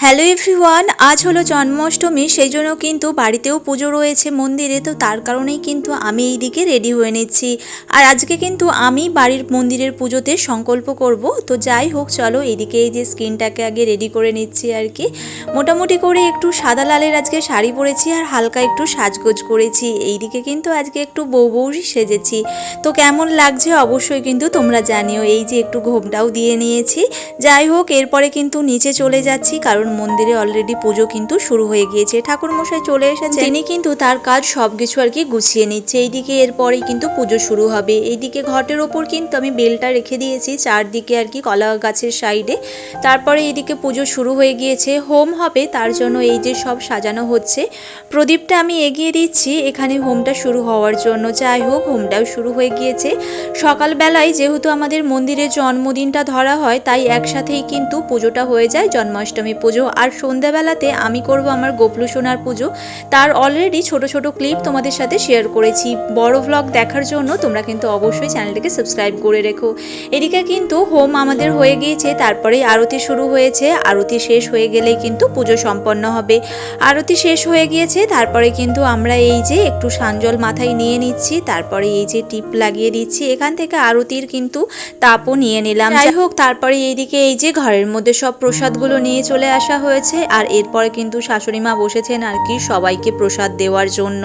Hello everyone, আজ হলো জন্মাষ্টমী, সেই জন্য কিন্তু বাড়িতেও পুজো রয়েছে মন্দিরে। তো তার কারণেই কিন্তু আমি এইদিকে রেডি হয়ে নিচ্ছি। আর আজকে কিন্তু আমি বাড়ির মন্দিরের পুজোতে সংকল্প করব। তো যাই হোক, চলো এইদিকে এই যে স্কিনটাকে আগে রেডি করে নিচ্ছি আর কি। মোটামুটি করে একটু সাদা লালের আজকে শাড়ি পরেছি আর হালকা একটু সাজগোজ করেছি। এইদিকে কিন্তু আজকে একটু বউবউই সেজেছি। তো কেমন লাগছে অবশ্যই কিন্তু তোমরা জানিও। এই যে একটু ঘোমটাও দিয়ে নিয়েছি। যাই হোক, এরপরে কিন্তু নিচে চলে যাচ্ছি, কারণ মন্দিরে অলরেডি পুজো কিন্তু শুরু হয়ে গিয়েছে। ঠাকুর মশাই চলে এসেছে, তিনি কিন্তু তার কাজ সব কিছু আর কি গুছিয়ে নিচ্ছে। এইদিকে এরপরেই কিন্তু পুজো শুরু হবে। এইদিকে ঘটের ওপর কিন্তু আমি বেলটা রেখে দিয়েছি চারদিকে আর কি, কলা গাছের সাইডে। তারপরে এইদিকে পুজো শুরু হয়ে গিয়েছে, হোম হবে, তার জন্য এই যে সব সাজানো হচ্ছে। প্রদীপটা আমি এগিয়ে দিচ্ছি এখানে হোমটা শুরু হওয়ার জন্য। যাই হোক, হোমটাও শুরু হয়ে গিয়েছে। সকালবেলায় যেহেতু আমাদের মন্দিরে জন্মদিনটা ধরা হয়, তাই একসাথেই কিন্তু পুজোটা হয়ে যায়, জন্মাষ্টমী পুজো। আর সন্ধ্যাবেলাতে আমি করব আমার গোপলু সোনার পুজো। তার অলরেডি ছোট ছোট ক্লিপ তোমাদের সাথে শেয়ার করেছি। বড় ভ্লগ দেখার জন্য তোমরা কিন্তু অবশ্যই চ্যানেলটিকে সাবস্ক্রাইব করে রেখো। এদিকে কিন্তু হোম আমাদের হয়ে গিয়েছে, তারপরেই আরতি শুরু হয়েছে। আরতি শেষ হয়ে গেলেই কিন্তু পুজো সম্পন্ন হবে। আরতি শেষ হয়ে গিয়েছে, তারপরে কিন্তু আমরা এই যে একটু সানজল মাথায় নিয়ে নিচ্ছি, তারপরে এই যে টিপ লাগিয়ে দিচ্ছি। এখান থেকে আরতির কিন্তু তাপও নিয়ে নিলাম। যাই হোক, তারপরে এইদিকে এই যে ঘরের মধ্যে সব প্রসাদগুলো নিয়ে চলে আসা হয়েছে। আর এরপরে কিন্তু শাশুড়ি মা বসেছেন আর কি সবাইকে প্রসাদ দেওয়ার জন্য।